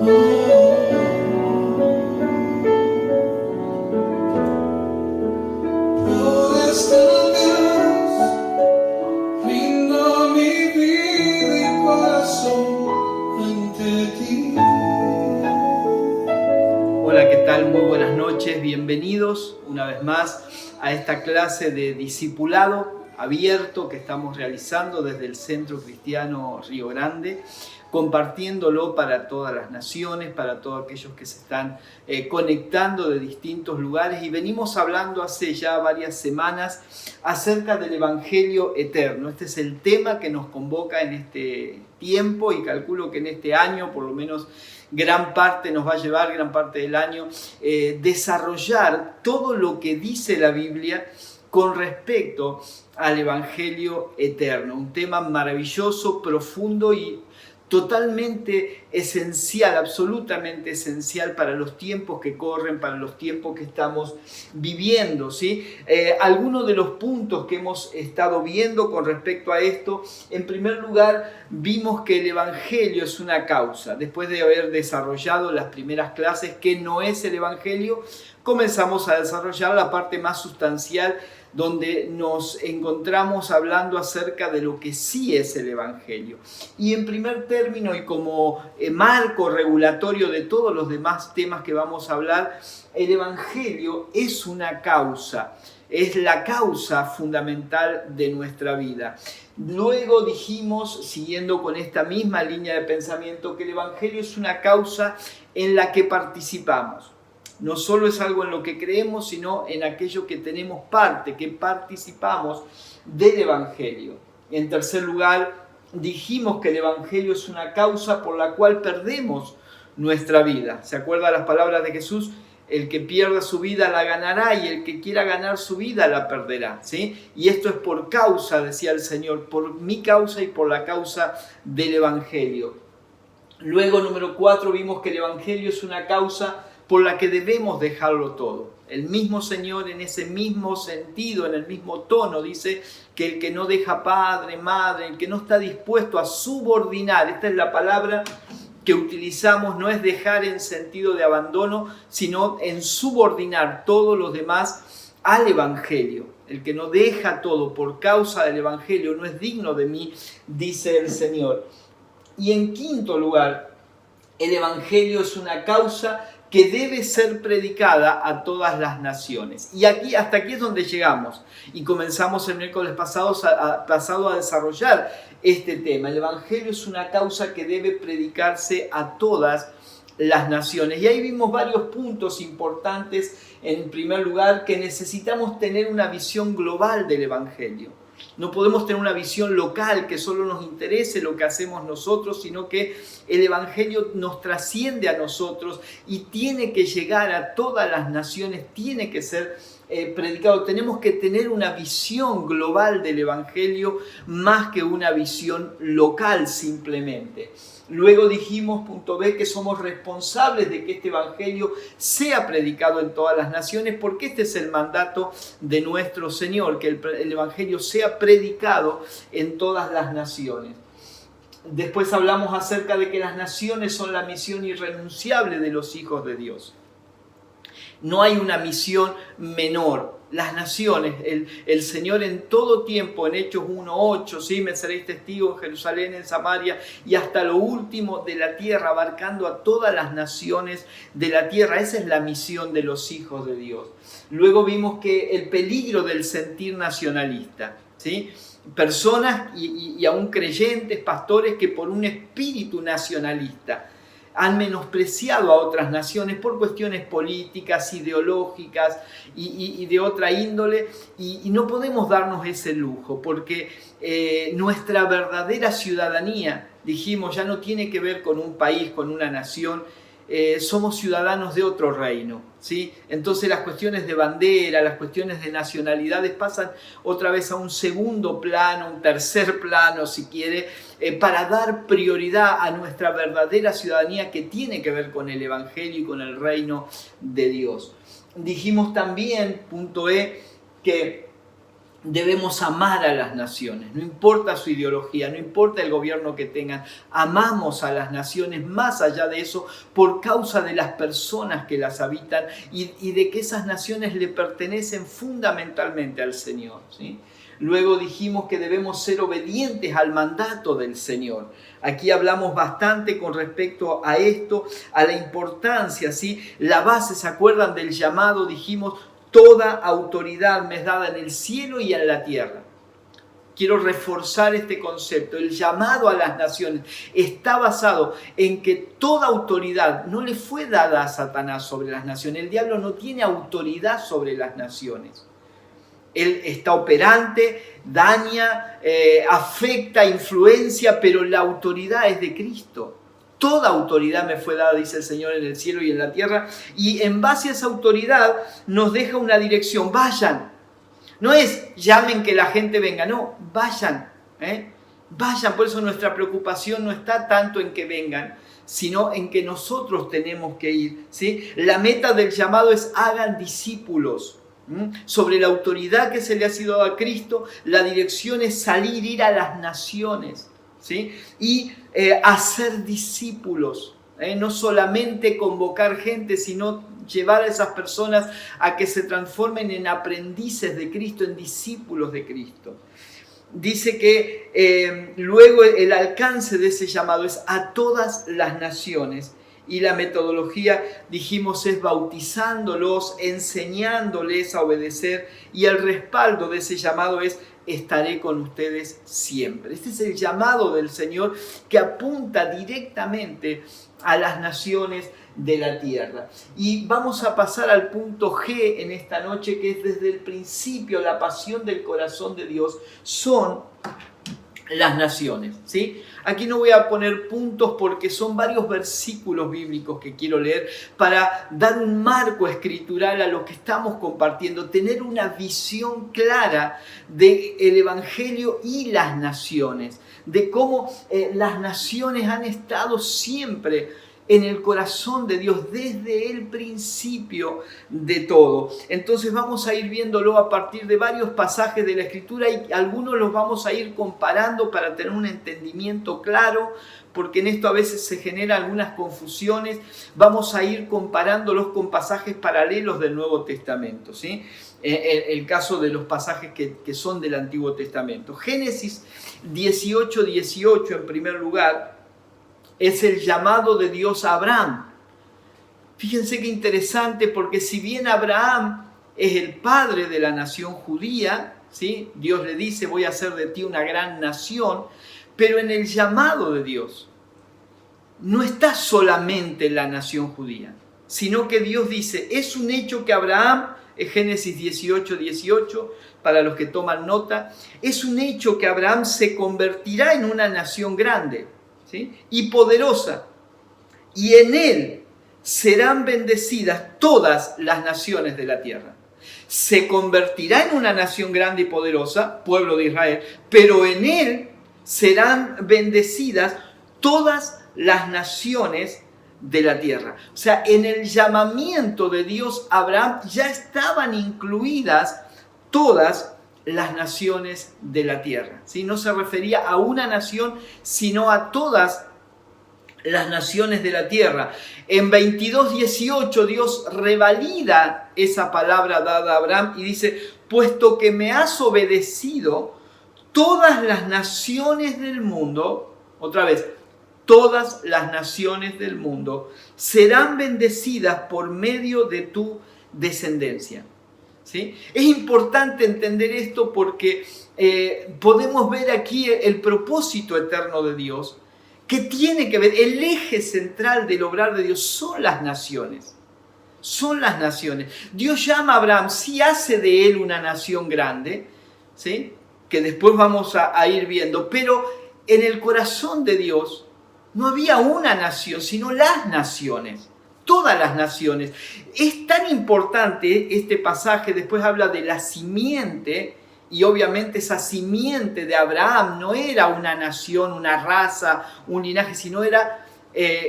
Hola, ¿qué tal? Muy buenas noches, bienvenidos una vez más a esta clase de discipulado abierto que estamos realizando desde el Centro Cristiano Río Grande, compartiéndolo para todas las naciones, para todos aquellos que se están conectando de distintos lugares, y venimos hablando hace ya varias semanas acerca del Evangelio eterno. Este es el tema que nos convoca en este tiempo, y calculo que en este año por lo menos gran parte nos va a llevar, gran parte del año, desarrollar todo lo que dice la Biblia con respecto al Evangelio eterno. Un tema maravilloso, profundo y totalmente esencial, absolutamente esencial para los tiempos que corren, para los tiempos que estamos viviendo, ¿sí? Algunos de los puntos que hemos estado viendo con respecto a esto: en primer lugar, vimos que el Evangelio es una causa. Después de haber desarrollado las primeras clases qué no es el Evangelio, comenzamos a desarrollar la parte más sustancial, donde nos encontramos hablando acerca de lo que sí es el Evangelio. Y en primer término, y como marco regulatorio de todos los demás temas que vamos a hablar, el Evangelio es una causa, es la causa fundamental de nuestra vida. Luego dijimos, siguiendo con esta misma línea de pensamiento, que el Evangelio es una causa en la que participamos. No solo es algo en lo que creemos, sino en aquello que tenemos parte, que participamos del Evangelio. En tercer lugar, dijimos que el Evangelio es una causa por la cual perdemos nuestra vida. ¿Se acuerdan las palabras de Jesús? El que pierda su vida la ganará, y el que quiera ganar su vida la perderá, ¿sí? Y esto es por causa, decía el Señor, por mi causa y por la causa del Evangelio. Luego, número 4, vimos que el Evangelio es una causa por la que debemos dejarlo todo. El mismo Señor, en ese mismo sentido, en el mismo tono, dice que el que no deja padre, madre, el que no está dispuesto a subordinar, esta es la palabra que utilizamos, no es dejar en sentido de abandono, sino en subordinar todos los demás al Evangelio. El que no deja todo por causa del Evangelio no es digno de mí, dice el Señor. Y en quinto lugar, el Evangelio es una causa que debe ser predicada a todas las naciones. Y hasta aquí es donde llegamos. Y comenzamos el miércoles pasado a desarrollar este tema. El Evangelio es una causa que debe predicarse a todas las naciones. Y ahí vimos varios puntos importantes. En primer lugar, que necesitamos tener una visión global del Evangelio. No podemos tener una visión local que solo nos interese lo que hacemos nosotros, sino que el Evangelio nos trasciende a nosotros y tiene que llegar a todas las naciones, tiene que ser predicado. Tenemos que tener una visión global del Evangelio más que una visión local simplemente. Luego dijimos, punto B, que somos responsables de que este Evangelio sea predicado en todas las naciones, porque este es el mandato de nuestro Señor, que el Evangelio sea predicado en todas las naciones. Después hablamos acerca de que las naciones son la misión irrenunciable de los hijos de Dios. No hay una misión menor. Las naciones, el Señor en todo tiempo, en Hechos 1:8, ¿sí? Me seréis testigos en Jerusalén, en Samaria y hasta lo último de la tierra, abarcando a todas las naciones de la tierra. Esa es la misión de los hijos de Dios. Luego vimos que el peligro del sentir nacionalista, ¿sí? Personas y aún creyentes, pastores, que por un espíritu nacionalista han menospreciado a otras naciones por cuestiones políticas, ideológicas y de otra índole, y no podemos darnos ese lujo, porque nuestra verdadera ciudadanía, dijimos, ya no tiene que ver con un país, con una nación. Somos ciudadanos de otro reino, ¿sí? Entonces las cuestiones de bandera, las cuestiones de nacionalidades pasan otra vez a un segundo plano, un tercer plano si quiere, para dar prioridad a nuestra verdadera ciudadanía, que tiene que ver con el Evangelio y con el reino de Dios. Dijimos también, punto E, que debemos amar a las naciones, no importa su ideología, no importa el gobierno que tengan, amamos a las naciones más allá de eso por causa de las personas que las habitan y de que esas naciones le pertenecen fundamentalmente al Señor, ¿sí? Luego dijimos que debemos ser obedientes al mandato del Señor. Aquí hablamos bastante con respecto a esto, a la importancia, ¿sí? La base, ¿se acuerdan del llamado? Dijimos, toda autoridad me es dada en el cielo y en la tierra. Quiero reforzar este concepto. El llamado a las naciones está basado en que toda autoridad no le fue dada a Satanás sobre las naciones. El diablo no tiene autoridad sobre las naciones. Él está operante, daña, afecta, influencia, pero la autoridad es de Cristo. Toda autoridad me fue dada, dice el Señor, en el cielo y en la tierra. Y en base a esa autoridad nos deja una dirección. Vayan. No es llamen que la gente venga. No, vayan. Vayan. Por eso nuestra preocupación no está tanto en que vengan, sino en que nosotros tenemos que ir, ¿sí? La meta del llamado es hagan discípulos. Sobre la autoridad que se le ha sido dada a Cristo, la dirección es salir, ir a las naciones, ¿sí? Y hacer discípulos, no solamente convocar gente, sino llevar a esas personas a que se transformen en aprendices de Cristo, en discípulos de Cristo. Dice que luego el alcance de ese llamado es a todas las naciones. Y la metodología, dijimos, es bautizándolos, enseñándoles a obedecer. Y el respaldo de ese llamado es: estaré con ustedes siempre. Este es el llamado del Señor que apunta directamente a las naciones de la tierra. Y vamos a pasar al punto G en esta noche, que es desde el principio la pasión del corazón de Dios son las naciones, ¿sí? Aquí no voy a poner puntos porque son varios versículos bíblicos que quiero leer para dar un marco escritural a lo que estamos compartiendo, tener una visión clara del Evangelio y las naciones, de cómo las naciones han estado siempre en el corazón de Dios desde el principio de todo. Entonces vamos a ir viéndolo a partir de varios pasajes de la Escritura y algunos los vamos a ir comparando para tener un entendimiento claro, porque en esto a veces se generan algunas confusiones. Vamos a ir comparándolos con pasajes paralelos del Nuevo Testamento, ¿sí? El caso de los pasajes que son del Antiguo Testamento. Génesis 18:18 en primer lugar. Es el llamado de Dios a Abraham. Fíjense qué interesante, porque si bien Abraham es el padre de la nación judía, ¿sí? Dios le dice: voy a hacer de ti una gran nación, pero en el llamado de Dios no está solamente la nación judía, sino que Dios dice, es un hecho que Abraham, en Génesis 18:18, para los que toman nota, es un hecho que Abraham se convertirá en una nación grande, ¿sí? Y poderosa, y en él serán bendecidas todas las naciones de la tierra. Se convertirá en una nación grande y poderosa, pueblo de Israel, pero en él serán bendecidas todas las naciones de la tierra. O sea, en el llamamiento de Dios a Abraham ya estaban incluidas todas las naciones de la tierra, ¿sí? No se refería a una nación, sino a todas las naciones de la tierra. En 22:18 Dios revalida esa palabra dada a Abraham y dice, puesto que me has obedecido, todas las naciones del mundo, otra vez, todas las naciones del mundo serán bendecidas por medio de tu descendencia. ¿Sí? Es importante entender esto porque podemos ver aquí el propósito eterno de Dios, que tiene que ver, el eje central del obrar de Dios son las naciones. Son las naciones. Dios llama a Abraham, sí hace de él una nación grande, ¿sí? Que después vamos a ir viendo, pero en el corazón de Dios no había una nación, sino las naciones. Todas las naciones. Es tan importante este pasaje, después habla de la simiente, y obviamente esa simiente de Abraham no era una nación, una raza, un linaje, sino era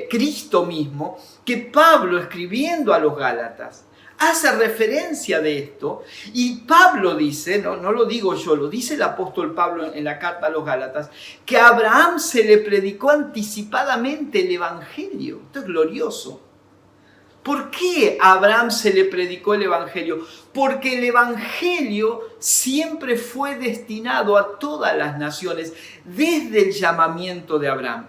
Cristo mismo, que Pablo, escribiendo a los Gálatas, hace referencia de esto, y Pablo dice, no lo digo yo, lo dice el apóstol Pablo en la carta a los Gálatas, que a Abraham se le predicó anticipadamente el Evangelio. Esto es glorioso. ¿Por qué a Abraham se le predicó el Evangelio? Porque el Evangelio siempre fue destinado a todas las naciones desde el llamamiento de Abraham.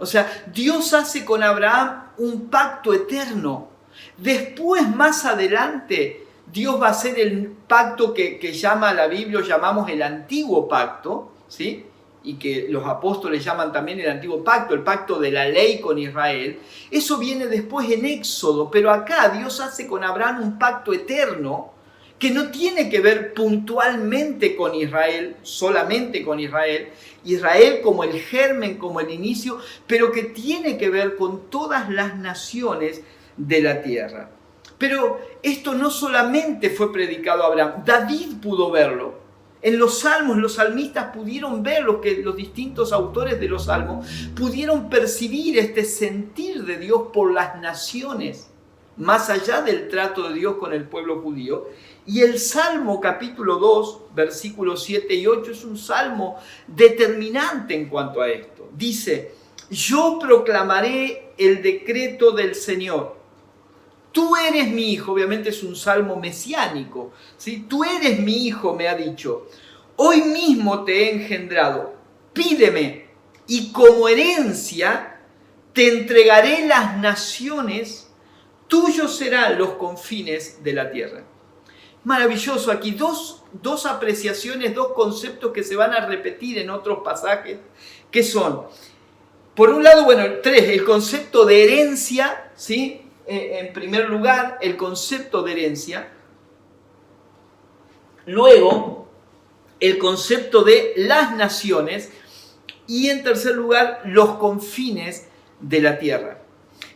O sea, Dios hace con Abraham un pacto eterno. Después, más adelante, Dios va a hacer el pacto que llama la Biblia, llamamos el antiguo pacto, ¿sí? Y que los apóstoles llaman también el antiguo pacto, el pacto de la ley con Israel. Eso viene después en Éxodo, pero acá Dios hace con Abraham un pacto eterno que no tiene que ver puntualmente con Israel, solamente con Israel, Israel como el germen, como el inicio, pero que tiene que ver con todas las naciones de la tierra. Pero esto no solamente fue predicado a Abraham, David pudo verlo. En los salmos, los salmistas pudieron ver lo que los distintos autores de los salmos pudieron percibir este sentir de Dios por las naciones, más allá del trato de Dios con el pueblo judío. Y el Salmo capítulo 2, versículos 7 y 8 es un salmo determinante en cuanto a esto. Dice, yo proclamaré el decreto del Señor. Tú eres mi hijo, obviamente es un salmo mesiánico, ¿sí? Tú eres mi hijo, me ha dicho. Hoy mismo te he engendrado. Pídeme y como herencia te entregaré las naciones. Tuyos serán los confines de la tierra. Maravilloso, aquí dos apreciaciones, dos conceptos que se van a repetir en otros pasajes, que son, por un lado, el concepto de herencia, ¿sí? En primer lugar, el concepto de herencia. Luego, el concepto de las naciones. Y en tercer lugar, los confines de la tierra.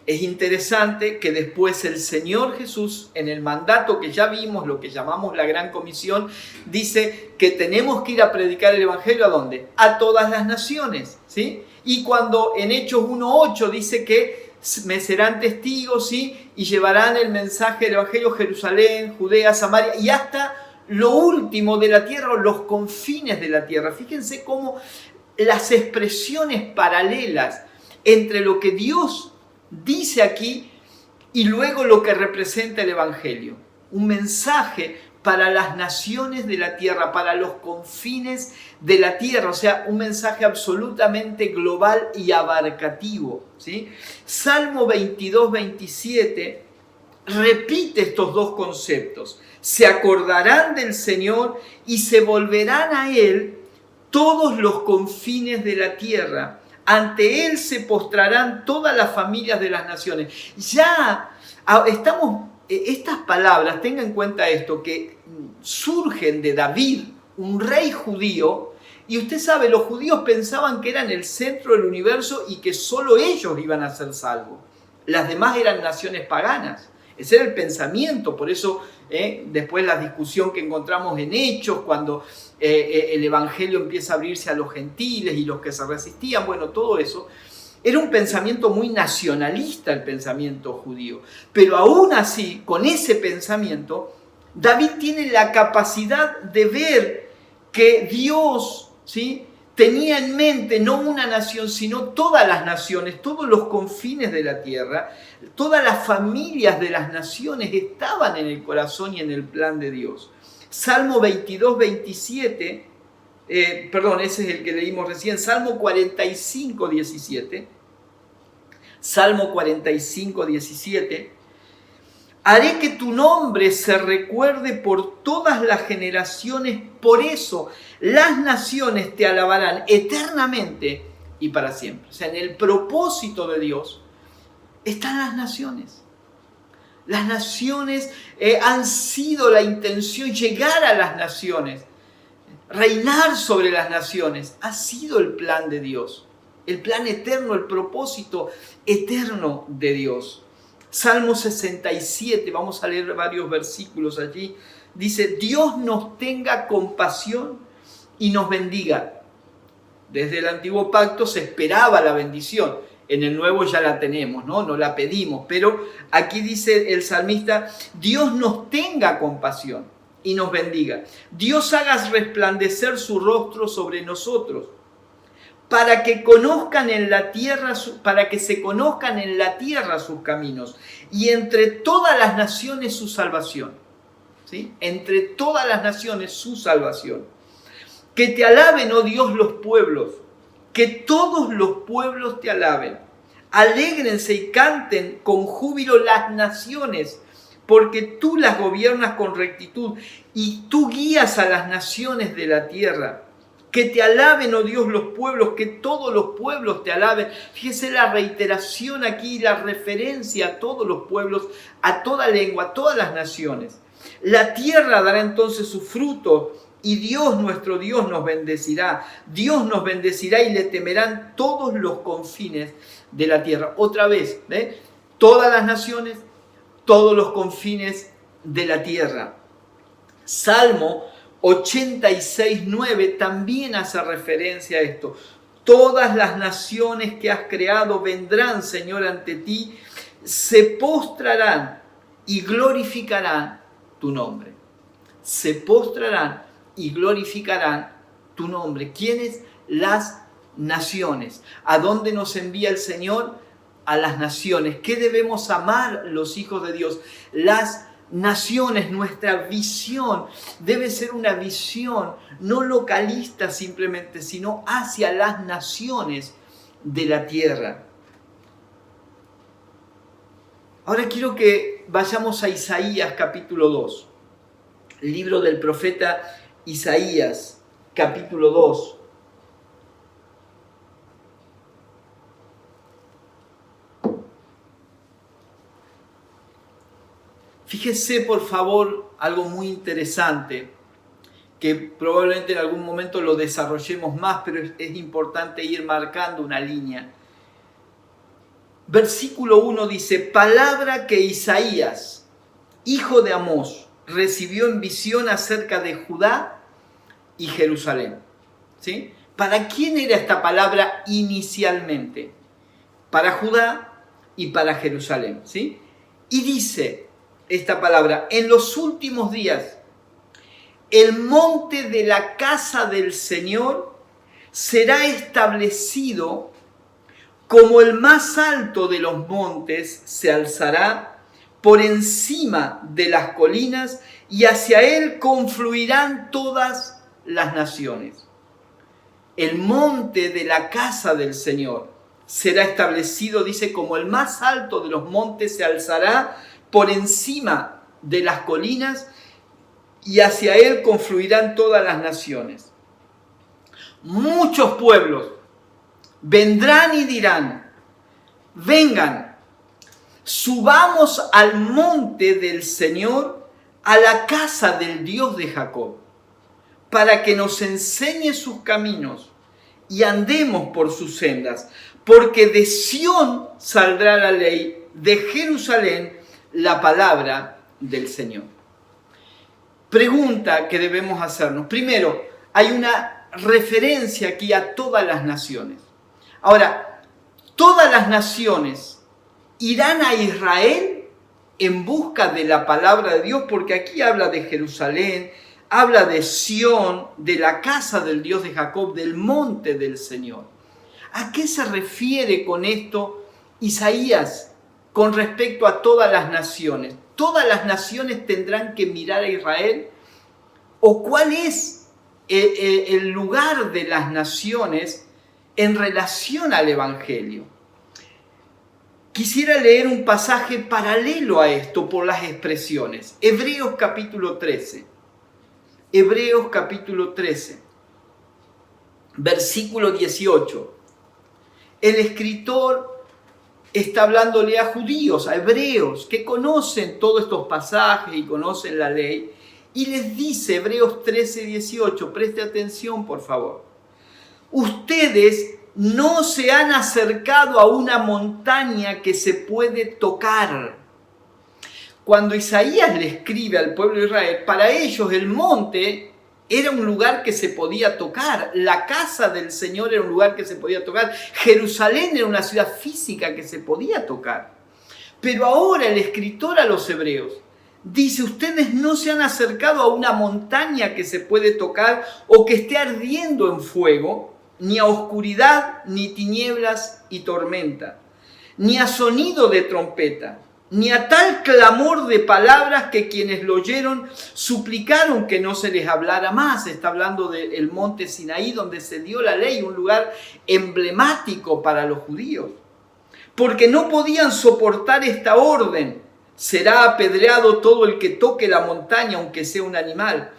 Es interesante que después el Señor Jesús, en el mandato que ya vimos, lo que llamamos la Gran Comisión, dice que tenemos que ir a predicar el Evangelio, ¿a dónde? A todas las naciones, ¿sí? Y cuando en Hechos 1:8 dice que me serán testigos, ¿sí? Y llevarán el mensaje del Evangelio a Jerusalén, Judea, Samaria y hasta lo último de la tierra, o los confines de la tierra. Fíjense cómo las expresiones paralelas entre lo que Dios dice aquí y luego lo que representa el Evangelio. Un mensaje para las naciones de la tierra, para los confines de la tierra, o sea, un mensaje absolutamente global y abarcativo, ¿sí? Salmo 22, 27 repite estos dos conceptos. Se acordarán del Señor y se volverán a Él todos los confines de la tierra. Ante Él se postrarán todas las familias de las naciones. Ya estamos, estas palabras, tengan en cuenta esto, que surgen de David, un rey judío, y usted sabe, los judíos pensaban que eran el centro del universo y que solo ellos iban a ser salvos. Las demás eran naciones paganas. Ese era el pensamiento, por eso después la discusión que encontramos en Hechos, cuando el Evangelio empieza a abrirse a los gentiles y los que se resistían, todo eso, era un pensamiento muy nacionalista, el pensamiento judío. Pero aún así, con ese pensamiento, David tiene la capacidad de ver que Dios, ¿sí?, tenía en mente no una nación, sino todas las naciones, todos los confines de la tierra, todas las familias de las naciones estaban en el corazón y en el plan de Dios. Salmo 22, 27, ese es el que leímos recién, Salmo 45, 17. Salmo 45, 17. Haré que tu nombre se recuerde por todas las generaciones, por eso las naciones te alabarán eternamente y para siempre. O sea, en el propósito de Dios están las naciones. Las naciones han sido la intención, llegar a las naciones, reinar sobre las naciones. Ha sido el plan de Dios, el plan eterno, el propósito eterno de Dios. Salmo 67, vamos a leer varios versículos allí. Dice, Dios nos tenga compasión y nos bendiga. Desde el antiguo pacto se esperaba la bendición. En el Nuevo ya la tenemos, ¿no? No la pedimos, pero aquí dice el salmista, Dios nos tenga compasión y nos bendiga. Dios haga resplandecer su rostro sobre nosotros, para que conozcan en la tierra, para que se conozcan en la tierra sus caminos y entre todas las naciones su salvación. ¿Sí? Entre todas las naciones su salvación. Que te alaben, oh Dios, los pueblos, que todos los pueblos te alaben. Alégrense y canten con júbilo las naciones, porque tú las gobiernas con rectitud y tú guías a las naciones de la tierra. Que te alaben, oh Dios, los pueblos, que todos los pueblos te alaben. Fíjese la reiteración aquí, la referencia a todos los pueblos, a toda lengua, a todas las naciones. La tierra dará entonces su fruto y Dios, nuestro Dios, nos bendecirá. Dios nos bendecirá y le temerán todos los confines de la tierra. Otra vez, ¿eh? Todas las naciones, todos los confines de la tierra. Salmo 86:9 también hace referencia a esto. Todas las naciones que has creado vendrán, Señor, ante ti, se postrarán y glorificarán tu nombre. Se postrarán y glorificarán tu nombre. ¿Quiénes? Las naciones. ¿A dónde nos envía el Señor? A las naciones. ¿Qué debemos amar los hijos de Dios? Las naciones. Nuestra visión debe ser una visión no localista simplemente, sino hacia las naciones de la tierra. Ahora quiero que vayamos a Isaías capítulo 2, el libro del profeta Isaías capítulo 2. Fíjese por favor algo muy interesante, que probablemente en algún momento lo desarrollemos más, pero es importante ir marcando una línea. Versículo 1 dice, palabra que Isaías, hijo de Amós, recibió en visión acerca de Judá y Jerusalén. ¿Sí? ¿Para quién era esta palabra inicialmente? Para Judá y para Jerusalén. ¿Sí? Y dice esta palabra, en los últimos días, el monte de la casa del Señor será establecido como el más alto de los montes, se alzará por encima de las colinas y hacia él confluirán todas las naciones. El monte de la casa del Señor será establecido, dice, como el más alto de los montes, se alzará por encima de las colinas y hacia él confluirán todas las naciones. Muchos pueblos vendrán y dirán, vengan, subamos al monte del Señor, a la casa del Dios de Jacob, para que nos enseñe sus caminos y andemos por sus sendas, porque de Sión saldrá la ley, de Jerusalén la palabra del Señor. Pregunta que debemos hacernos. Primero, hay una referencia aquí a todas las naciones. Ahora, todas las naciones irán a Israel en busca de la palabra de Dios, porque aquí habla de Jerusalén, habla de Sión, de la casa del Dios de Jacob, del monte del Señor. ¿A qué se refiere con esto Isaías con respecto a todas las naciones? ¿Todas las naciones tendrán que mirar a Israel? ¿O cuál es el lugar de las naciones en relación al Evangelio? Quisiera leer un pasaje paralelo a esto por las expresiones. Hebreos capítulo 13. Hebreos capítulo 13, versículo 18. El escritor está hablándole a judíos, a hebreos, que conocen todos estos pasajes y conocen la ley. Y les dice, Hebreos 13, 18, preste atención por favor. Ustedes no se han acercado a una montaña que se puede tocar. Cuando Isaías le escribe al pueblo de Israel, para ellos el monte era un lugar que se podía tocar. La casa del Señor era un lugar que se podía tocar. Jerusalén era una ciudad física que se podía tocar. Pero ahora el escritor a los hebreos dice, ustedes no se han acercado a una montaña que se puede tocar o que esté ardiendo en fuego, ni a oscuridad, ni tinieblas y tormenta, ni a sonido de trompeta, ni a tal clamor de palabras que quienes lo oyeron suplicaron que no se les hablara más. Está hablando del monte Sinaí, donde se dio la ley, un lugar emblemático para los judíos. Porque no podían soportar esta orden. Será apedreado todo el que toque la montaña, aunque sea un animal.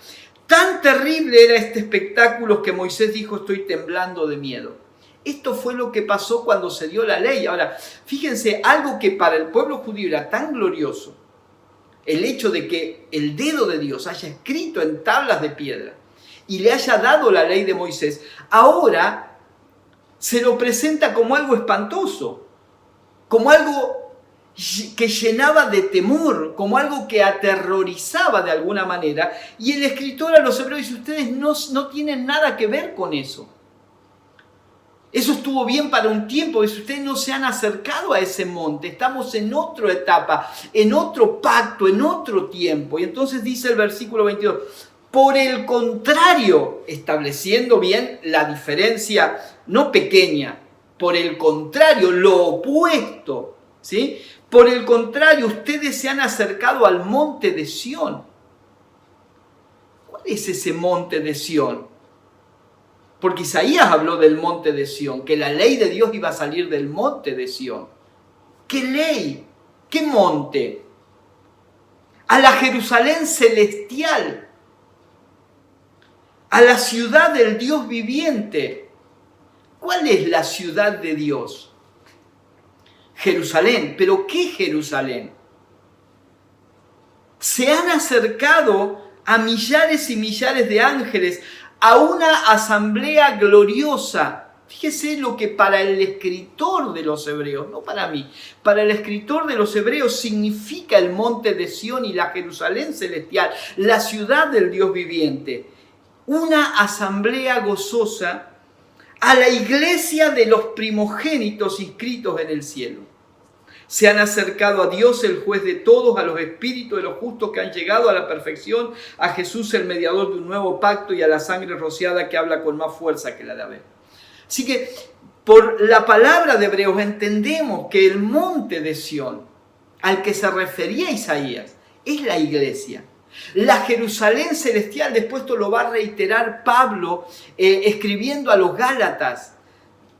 Tan terrible era este espectáculo que Moisés dijo, estoy temblando de miedo. Esto fue lo que pasó cuando se dio la ley. Ahora, fíjense, algo que para el pueblo judío era tan glorioso, el hecho de que el dedo de Dios haya escrito en tablas de piedra y le haya dado la ley de Moisés, ahora se lo presenta como algo espantoso, como algo que llenaba de temor, como algo que aterrorizaba de alguna manera. Y el escritor a los hebreos dice, ustedes no tienen nada que ver con eso. Eso estuvo bien para un tiempo, ustedes no se han acercado a ese monte, estamos en otra etapa, en otro pacto, en otro tiempo. Y entonces dice el versículo 22, por el contrario, estableciendo bien la diferencia, no pequeña, por el contrario, lo opuesto, ¿sí? Por el contrario, ustedes se han acercado al monte de Sión. ¿Cuál es ese monte de Sión? Porque Isaías habló del monte de Sión, que la ley de Dios iba a salir del monte de Sión. ¿Qué ley? ¿Qué monte? A la Jerusalén celestial, a la ciudad del Dios viviente. ¿Cuál es la ciudad de Dios? Jerusalén. ¿Pero qué Jerusalén? Se han acercado a millares y millares de ángeles, a una asamblea gloriosa. Fíjese lo que para el escritor de los hebreos, no para mí, para el escritor de los hebreos significa el monte de Sión y la Jerusalén celestial, la ciudad del Dios viviente. Una asamblea gozosa a la iglesia de los primogénitos inscritos en el cielo. Se han acercado a Dios, el juez de todos, a los espíritus de los justos que han llegado a la perfección, a Jesús, el mediador de un nuevo pacto, y a la sangre rociada que habla con más fuerza que la de Abel. Así que por la palabra de Hebreos entendemos que el monte de Sión, al que se refería Isaías, es la iglesia. La Jerusalén celestial, después esto lo va a reiterar Pablo escribiendo a los Gálatas.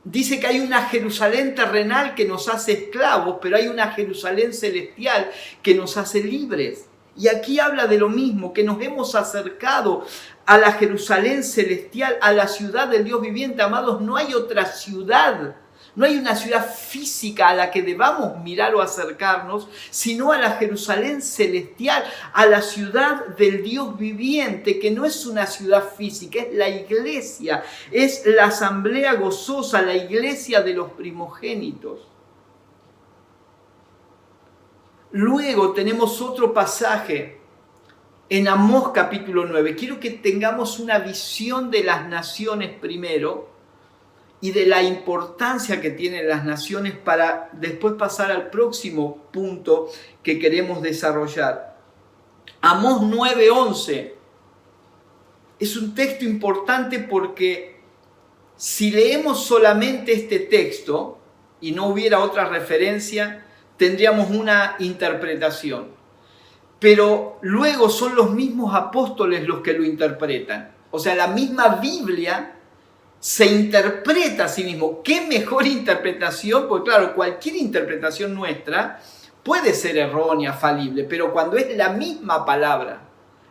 Dice que hay una Jerusalén terrenal que nos hace esclavos, pero hay una Jerusalén celestial que nos hace libres. Y aquí habla de lo mismo, que nos hemos acercado a la Jerusalén celestial, a la ciudad del Dios viviente. Amados, no hay otra ciudad, no hay una ciudad física a la que debamos mirar o acercarnos, sino a la Jerusalén celestial, a la ciudad del Dios viviente, que no es una ciudad física, es la iglesia, es la asamblea gozosa, la iglesia de los primogénitos. Luego tenemos otro pasaje en Amós capítulo 9. Quiero que tengamos una visión de las naciones primero, y de la importancia que tienen las naciones para después pasar al próximo punto que queremos desarrollar. Amós 9:11 es un texto importante porque si leemos solamente este texto y no hubiera otra referencia, tendríamos una interpretación. Pero luego son los mismos apóstoles los que lo interpretan. O sea, la misma Biblia se interpreta a sí mismo. ¿Qué mejor interpretación? Porque claro, cualquier interpretación nuestra puede ser errónea, falible, pero cuando es la misma palabra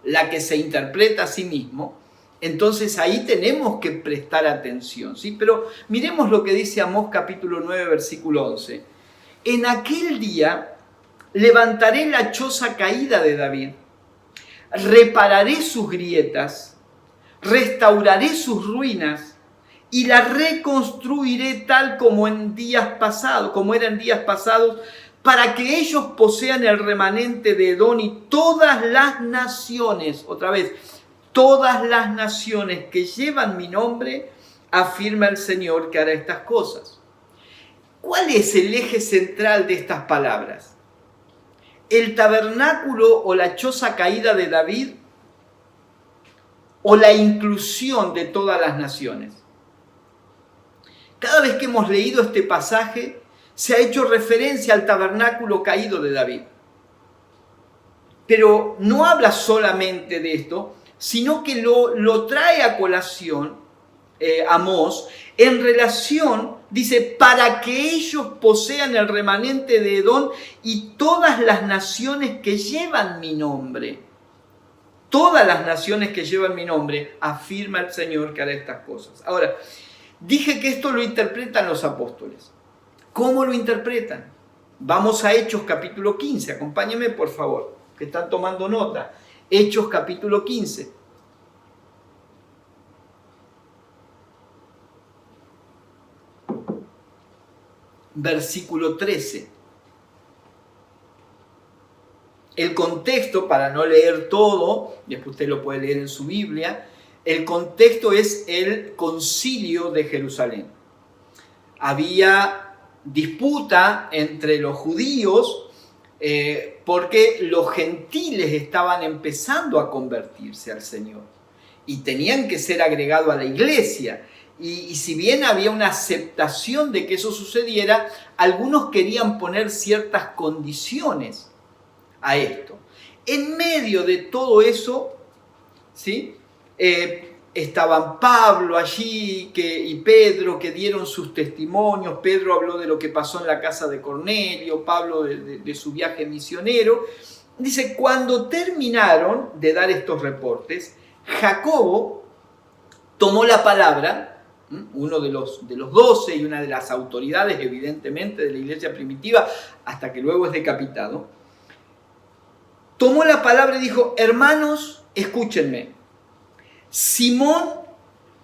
la que se interpreta a sí mismo, entonces ahí tenemos que prestar atención, ¿sí? Pero miremos lo que dice Amós capítulo 9, versículo 11. En aquel día levantaré la choza caída de David, repararé sus grietas, restauraré sus ruinas, y la reconstruiré tal como en días pasados, como eran días pasados, para que ellos posean el remanente de Edom y todas las naciones, otra vez, todas las naciones que llevan mi nombre, afirma el Señor que hará estas cosas. ¿Cuál es el eje central de estas palabras? ¿El tabernáculo o la choza caída de David o la inclusión de todas las naciones? Cada vez que hemos leído este pasaje, se ha hecho referencia al tabernáculo caído de David. Pero no habla solamente de esto, sino que lo trae a colación Amós en relación, dice, para que ellos posean el remanente de Edom y todas las naciones que llevan mi nombre. Todas las naciones que llevan mi nombre, afirma el Señor que hará estas cosas. Ahora, dije que esto lo interpretan los apóstoles. ¿Cómo lo interpretan? Vamos a Hechos capítulo 15. Acompáñenme, por favor, que están tomando nota. Hechos capítulo 15. Versículo 13. El contexto, para no leer todo, después usted lo puede leer en su Biblia, el contexto es el concilio de Jerusalén. Había disputa entre los judíos porque los gentiles estaban empezando a convertirse al Señor y tenían que ser agregados a la iglesia. Y si bien había una aceptación de que eso sucediera, algunos querían poner ciertas condiciones a esto. En medio de todo eso, ¿sí? Estaban Pablo allí y Pedro, que dieron sus testimonios. Pedro habló de lo que pasó en la casa de Cornelio, Pablo de su viaje misionero. Dice, cuando terminaron de dar estos reportes, Jacobo tomó la palabra, uno de los 12 y una de las autoridades, evidentemente, de la iglesia primitiva, hasta que luego es decapitado. Tomó la palabra y dijo, hermanos, escúchenme. Simón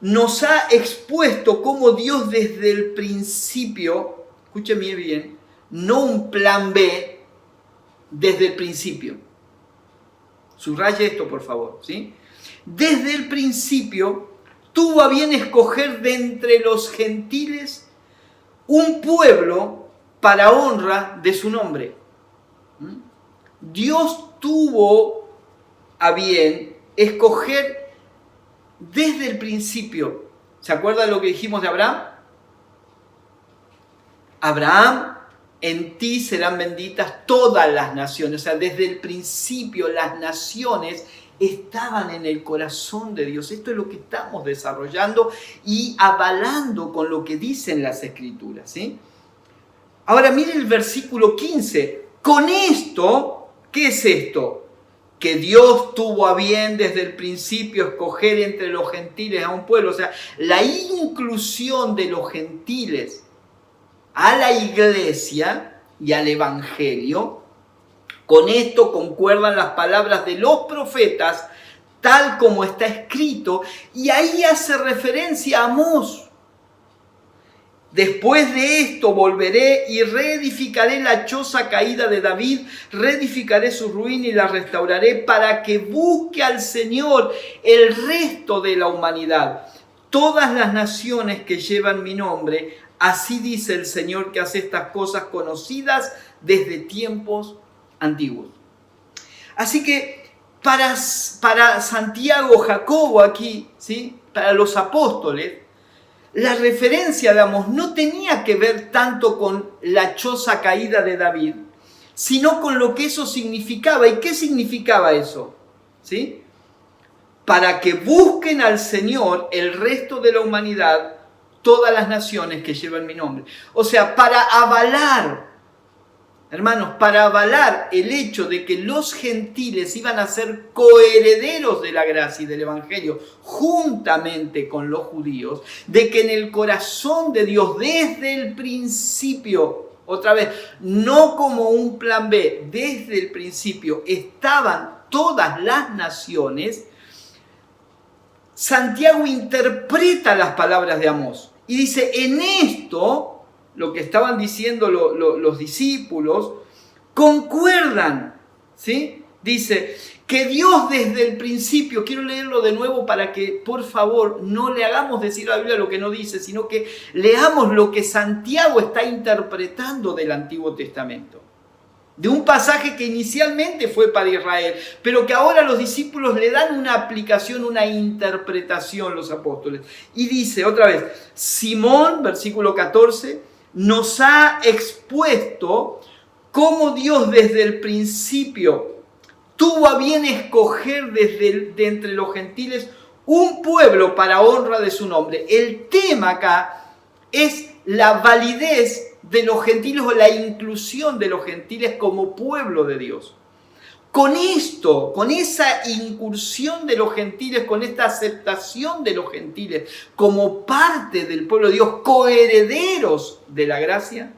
nos ha expuesto cómo Dios desde el principio, escúchenme bien, no un plan B, desde el principio. Subraye esto, por favor, ¿sí? Desde el principio tuvo a bien escoger de entre los gentiles un pueblo para honra de su nombre. Dios tuvo a bien escoger desde el principio. ¿Se acuerdan lo que dijimos de Abraham? Abraham, en ti serán benditas todas las naciones. O sea, desde el principio las naciones estaban en el corazón de Dios. Esto es lo que estamos desarrollando y avalando con lo que dicen las Escrituras, ¿sí? Ahora miren el versículo 15. Con esto, ¿qué es esto? Que Dios tuvo a bien desde el principio escoger entre los gentiles a un pueblo. O sea, la inclusión de los gentiles a la iglesia y al evangelio. Con esto concuerdan las palabras de los profetas, tal como está escrito, y ahí hace referencia a Amós. Después de esto volveré y reedificaré la choza caída de David, reedificaré su ruina y la restauraré para que busque al Señor el resto de la humanidad. Todas las naciones que llevan mi nombre, así dice el Señor que hace estas cosas conocidas desde tiempos antiguos. Así que para Santiago, Jacobo aquí, ¿sí? Para los apóstoles, la referencia de Amós no tenía que ver tanto con la choza caída de David, sino con lo que eso significaba. ¿Y qué significaba eso? ¿Sí? Para que busquen al Señor el resto de la humanidad, todas las naciones que llevan mi nombre. O sea, para avalar, hermanos, para avalar el hecho de que los gentiles iban a ser coherederos de la gracia y del evangelio juntamente con los judíos, de que en el corazón de Dios desde el principio, otra vez, no como un plan B, desde el principio estaban todas las naciones. Santiago interpreta las palabras de Amós y dice, en esto, lo que estaban diciendo los discípulos, concuerdan, ¿sí? Dice que Dios desde el principio, quiero leerlo de nuevo para que por favor no le hagamos decir a la Biblia lo que no dice, sino que leamos lo que Santiago está interpretando del Antiguo Testamento. De un pasaje que inicialmente fue para Israel, pero que ahora los discípulos le dan una aplicación, una interpretación, los apóstoles. Y dice otra vez, Simón, versículo 14, nos ha expuesto cómo Dios desde el principio tuvo a bien escoger de entre los gentiles un pueblo para honra de su nombre. El tema acá es la validez de los gentiles o la inclusión de los gentiles como pueblo de Dios. Con esto, con esa incursión de los gentiles, con esta aceptación de los gentiles como parte del pueblo de Dios, coherederos de la gracia,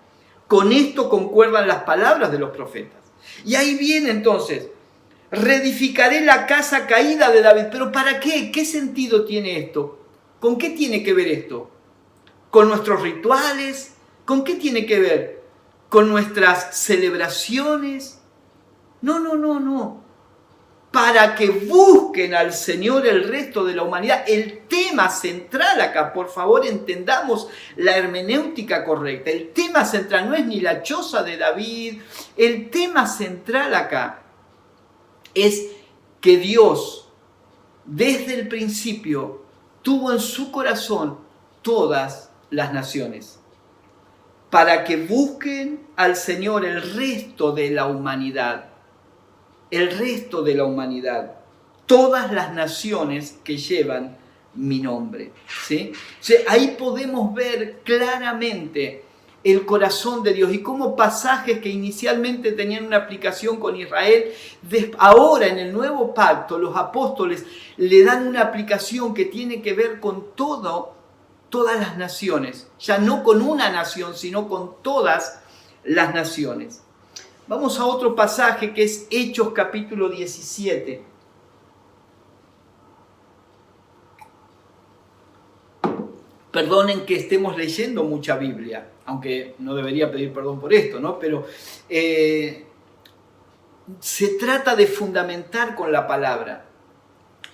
con esto concuerdan las palabras de los profetas. Y ahí viene entonces, reedificaré la casa caída de David. ¿Pero para qué? ¿Qué sentido tiene esto? ¿Con qué tiene que ver esto? ¿Con nuestros rituales? ¿Con qué tiene que ver? ¿Con nuestras celebraciones? No. Para que busquen al Señor el resto de la humanidad. El tema central acá, por favor, entendamos la hermenéutica correcta. El tema central no es ni la choza de David. El tema central acá es que Dios, desde el principio, tuvo en su corazón todas las naciones, para que busquen al Señor el resto de la humanidad, todas las naciones que llevan mi nombre, ¿sí? O sea, ahí podemos ver claramente el corazón de Dios y cómo pasajes que inicialmente tenían una aplicación con Israel, ahora en el nuevo pacto los apóstoles le dan una aplicación que tiene que ver con todas las naciones, ya no con una nación, sino con todas las naciones. Vamos a otro pasaje que es Hechos capítulo 17. Perdonen que estemos leyendo mucha Biblia, aunque no debería pedir perdón por esto, ¿no? Pero se trata de fundamentar con la palabra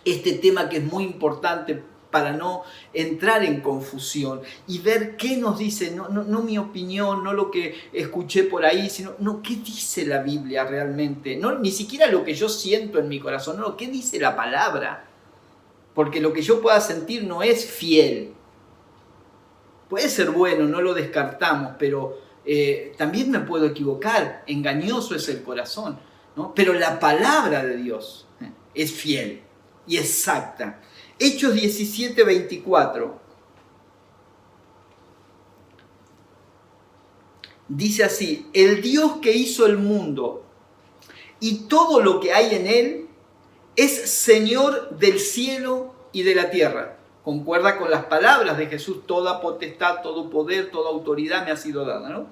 este tema que es muy importante para no entrar en confusión y ver qué nos dice, no mi opinión, no lo que escuché por ahí, sino qué dice la Biblia realmente, ni siquiera lo que yo siento en mi corazón, qué dice la palabra, porque lo que yo pueda sentir no es fiel. Puede ser bueno, no lo descartamos, pero también me puedo equivocar, engañoso es el corazón, ¿no? Pero la palabra de Dios es fiel y exacta. Hechos 17, 24. Dice así, el Dios que hizo el mundo y todo lo que hay en él es Señor del cielo y de la tierra. Concuerda con las palabras de Jesús, toda potestad, todo poder, toda autoridad me ha sido dada, ¿no?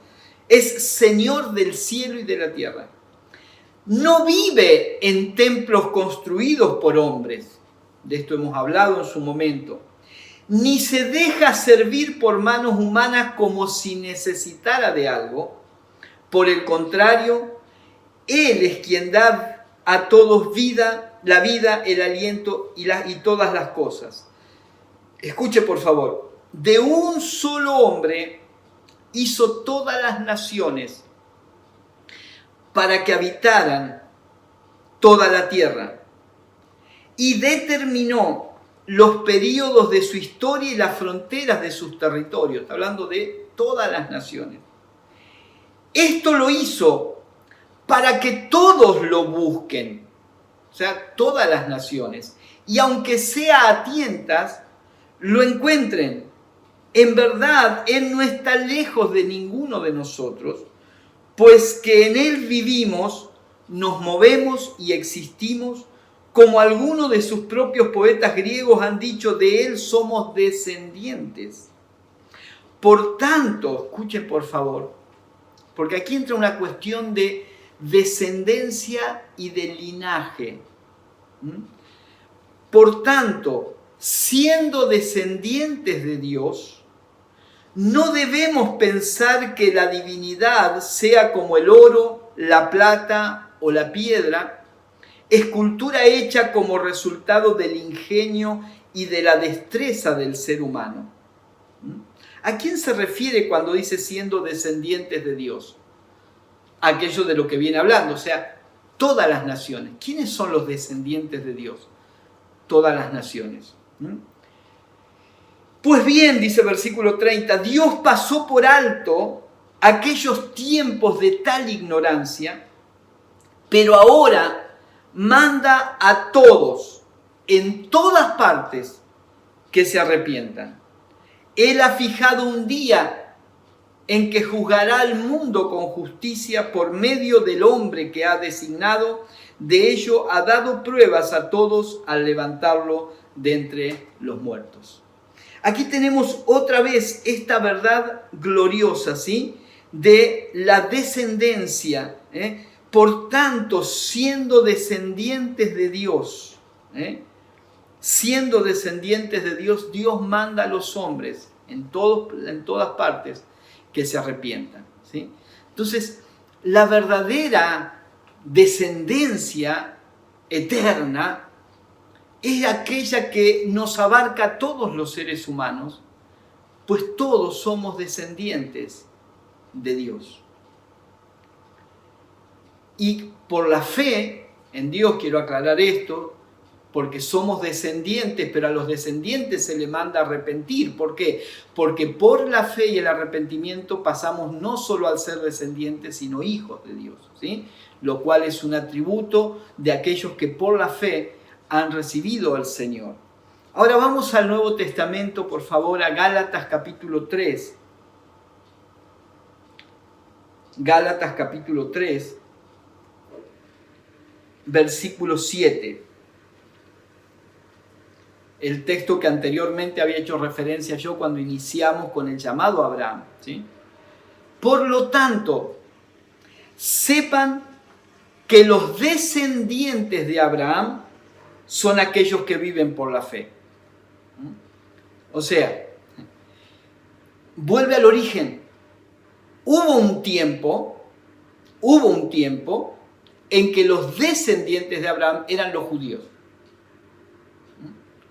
Es Señor del cielo y de la tierra. No vive en templos construidos por hombres. De esto hemos hablado en su momento. Ni se deja servir por manos humanas como si necesitara de algo. Por el contrario, Él es quien da a todos vida, la vida, el aliento y todas las cosas. Escuche por favor. De un solo hombre hizo todas las naciones para que habitaran toda la tierra. Y determinó los períodos de su historia y las fronteras de sus territorios. Está hablando de todas las naciones. Esto lo hizo para que todos lo busquen. O sea, todas las naciones. Y aunque sea a tientas, lo encuentren. En verdad, Él no está lejos de ninguno de nosotros, pues que en Él vivimos, nos movemos y existimos, como algunos de sus propios poetas griegos han dicho, de Él somos descendientes. Por tanto, escuchen por favor, porque aquí entra una cuestión de descendencia y de linaje. Por tanto, siendo descendientes de Dios, no debemos pensar que la divinidad sea como el oro, la plata o la piedra, escultura hecha como resultado del ingenio y de la destreza del ser humano. ¿A quién se refiere cuando dice siendo descendientes de Dios? Aquello de lo que viene hablando, o sea, todas las naciones. ¿Quiénes son los descendientes de Dios? Todas las naciones. Pues bien, dice el versículo 30, Dios pasó por alto aquellos tiempos de tal ignorancia, pero ahora manda a todos, en todas partes, que se arrepientan. Él ha fijado un día en que juzgará al mundo con justicia por medio del hombre que ha designado. De ello ha dado pruebas a todos al levantarlo de entre los muertos. Aquí tenemos otra vez esta verdad gloriosa, ¿sí? De la descendencia. Por tanto, siendo descendientes de Dios, siendo descendientes de Dios, Dios manda a los hombres en todas partes que se arrepientan, ¿sí? Entonces, la verdadera descendencia eterna es aquella que nos abarca a todos los seres humanos, pues todos somos descendientes de Dios. Y por la fe en Dios, quiero aclarar esto, porque somos descendientes, pero a los descendientes se les manda a arrepentir. ¿Por qué? Porque por la fe y el arrepentimiento pasamos no solo al ser descendientes, sino hijos de Dios, ¿sí? Lo cual es un atributo de aquellos que por la fe han recibido al Señor. Ahora vamos al Nuevo Testamento, por favor, a Gálatas capítulo 3. Gálatas capítulo 3, versículo 7. El texto que anteriormente había hecho referencia yo cuando iniciamos con el llamado a Abraham, ¿sí? Por lo tanto, sepan que los descendientes de Abraham son aquellos que viven por la fe. O sea, vuelve al origen. Hubo un tiempo en que los descendientes de Abraham eran los judíos.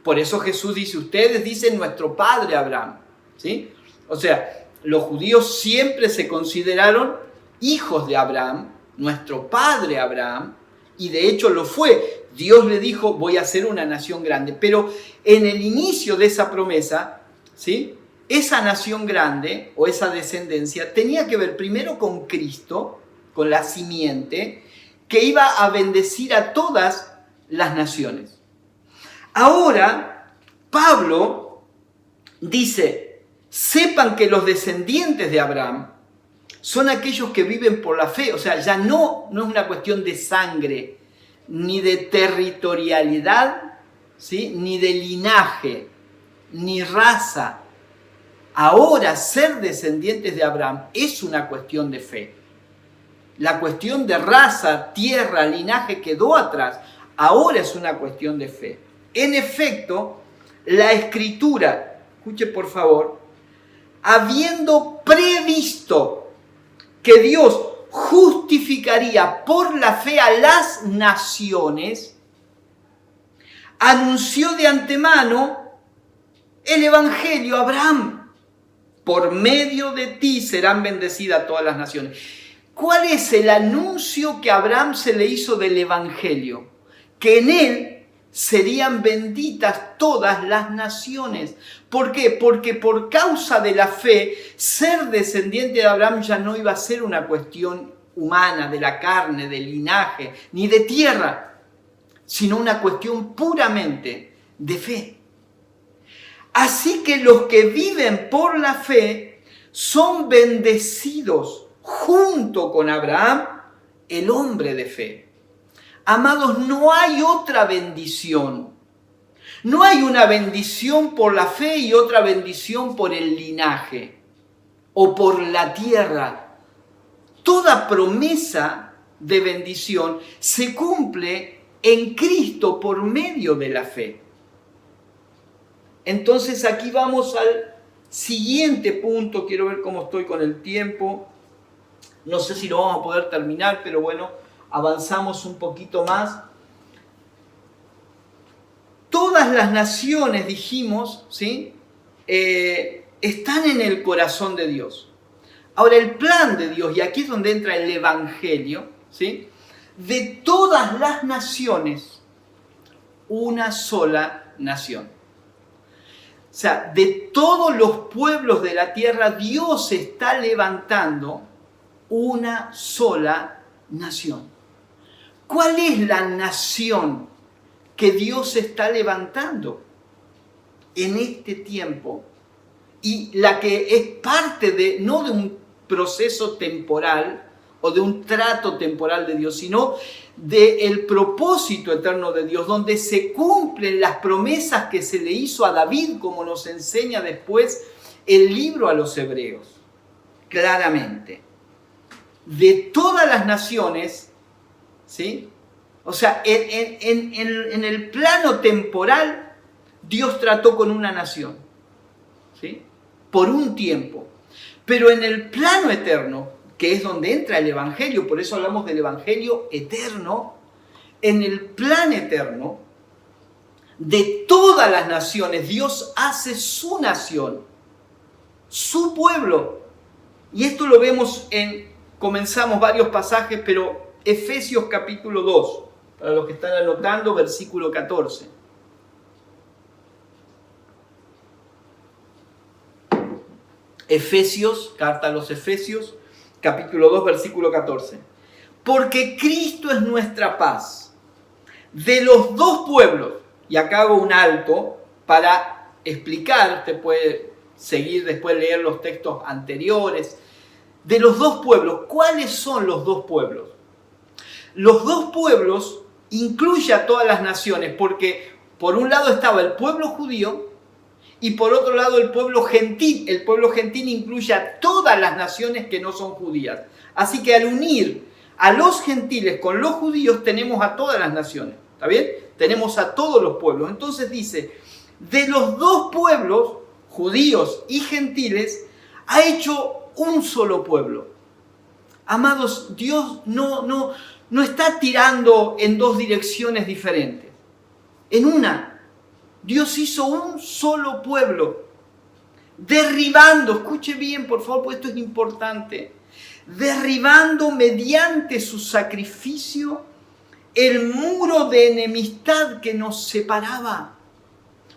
Por eso Jesús dice, ustedes dicen nuestro padre Abraham, ¿sí? O sea, los judíos siempre se consideraron hijos de Abraham, nuestro padre Abraham, y de hecho lo fue. Dios le dijo, voy a hacer una nación grande. Pero en el inicio de esa promesa, ¿sí? Esa nación grande o esa descendencia tenía que ver primero con Cristo, con la simiente, que iba a bendecir a todas las naciones. Ahora, Pablo dice, sepan que los descendientes de Abraham son aquellos que viven por la fe. O sea, ya no es una cuestión de sangre, ni de territorialidad, ¿sí? Ni de linaje, ni raza. Ahora, ser descendientes de Abraham es una cuestión de fe. La cuestión de raza, tierra, linaje quedó atrás. Ahora es una cuestión de fe. En efecto, la Escritura, escuche por favor, habiendo previsto que Dios justificaría por la fe a las naciones, anunció de antemano el Evangelio a Abraham. Por medio de ti serán bendecidas todas las naciones. ¿Cuál es el anuncio que a Abraham se le hizo del Evangelio? Que en él serían benditas todas las naciones. ¿Por qué? Porque por causa de la fe, ser descendiente de Abraham ya no iba a ser una cuestión humana, de la carne, del linaje, ni de tierra, sino una cuestión puramente de fe. Así que los que viven por la fe son bendecidos junto con Abraham, el hombre de fe. Amados, no hay otra bendición. No hay una bendición por la fe y otra bendición por el linaje o por la tierra. Toda promesa de bendición se cumple en Cristo por medio de la fe. Entonces aquí vamos al siguiente punto. Quiero ver cómo estoy con el tiempo. No sé si lo vamos a poder terminar, pero bueno, avanzamos un poquito más. todas las naciones, dijimos, ¿sí? Están en el corazón de Dios. Ahora, el plan de Dios, y aquí es donde entra el Evangelio, ¿sí? De todas las naciones, una sola nación. O sea, de todos los pueblos de la tierra, Dios está levantando una sola nación. ¿Cuál es la nación que Dios está levantando en este tiempo? Y la que es parte de, no de un proceso temporal o de un trato temporal de Dios, sino del propósito eterno de Dios, donde se cumplen las promesas que se le hizo a David, como nos enseña después el libro a los Hebreos, claramente. De todas las naciones, ¿sí? O sea, en el plano temporal, Dios trató con una nación, ¿sí? Por un tiempo. Pero en el plano eterno, que es donde entra el Evangelio, por eso hablamos del Evangelio eterno, en el plan eterno, de todas las naciones, Dios hace su nación, su pueblo. Y esto lo vemos comenzamos varios pasajes, pero Efesios capítulo 2, para los que están anotando, versículo 14. Efesios, carta a los Efesios, capítulo 2, versículo 14. Porque Cristo es nuestra paz. De los dos pueblos, y acá hago un alto para explicar, usted puede seguir después leer los textos anteriores, de los dos pueblos. ¿Cuáles son los dos pueblos? Los dos pueblos incluye a todas las naciones, porque por un lado estaba el pueblo judío y por otro lado el pueblo gentil. El pueblo gentil incluye a todas las naciones que no son judías. Así que al unir a los gentiles con los judíos tenemos a todas las naciones. ¿Está bien? Tenemos a todos los pueblos. Entonces dice, de los dos pueblos, judíos y gentiles, ha hecho un solo pueblo. Amados, Dios no está tirando en dos direcciones diferentes. En una. Dios hizo un solo pueblo, derribando, escuche bien por favor, porque esto es importante, derribando mediante su sacrificio el muro de enemistad que nos separaba.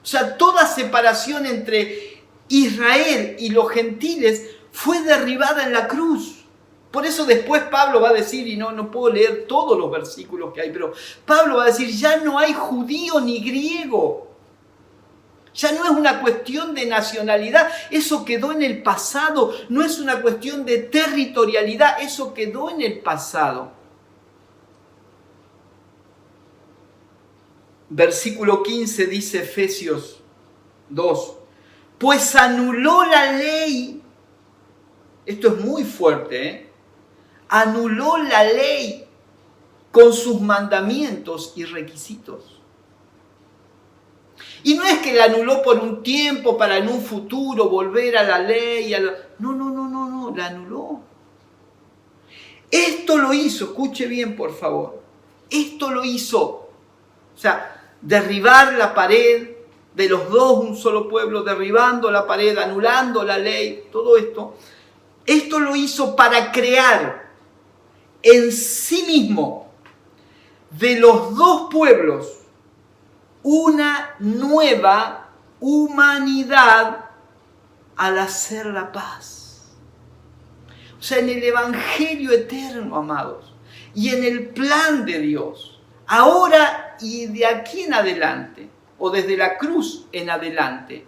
O sea, toda separación entre Israel y los gentiles fue derribada en la cruz. Por eso después Pablo va a decir, y no puedo leer todos los versículos que hay, pero Pablo va a decir, ya no hay judío ni griego. Ya no es una cuestión de nacionalidad, eso quedó en el pasado. No es una cuestión de territorialidad, eso quedó en el pasado. Versículo 15 dice Efesios 2. Pues anuló la ley. Esto es muy fuerte, Anuló la ley con sus mandamientos y requisitos. Y no es que la anuló por un tiempo para en un futuro volver a la ley. No, la anuló. Esto lo hizo, escuche bien por favor, esto lo hizo, o sea, derribar la pared de los dos, un solo pueblo, derribando la pared, anulando la ley, todo esto. Esto lo hizo para crear en sí mismo de los dos pueblos una nueva humanidad al hacer la paz. O sea, en el Evangelio eterno, amados, y en el plan de Dios, ahora y de aquí en adelante, o desde la cruz en adelante,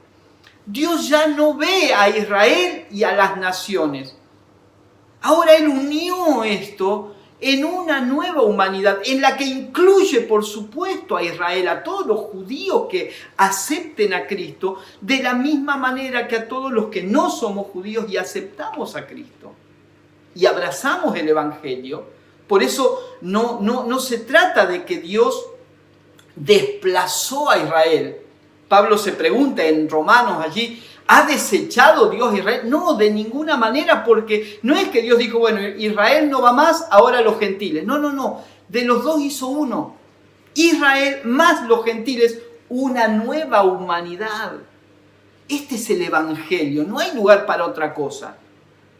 Dios ya no ve a Israel y a las naciones. Ahora Él unió esto en una nueva humanidad, en la que incluye, por supuesto, a Israel, a todos los judíos que acepten a Cristo, de la misma manera que a todos los que no somos judíos y aceptamos a Cristo. Y abrazamos el Evangelio. Por eso no se trata de que Dios desplazó a Israel. Pablo se pregunta en Romanos allí, ¿ha desechado Dios a Israel? No, de ninguna manera, porque no es que Dios dijo, bueno, Israel no va más, ahora los gentiles. No. De los dos hizo uno. Israel más los gentiles, una nueva humanidad. Este es el Evangelio, no hay lugar para otra cosa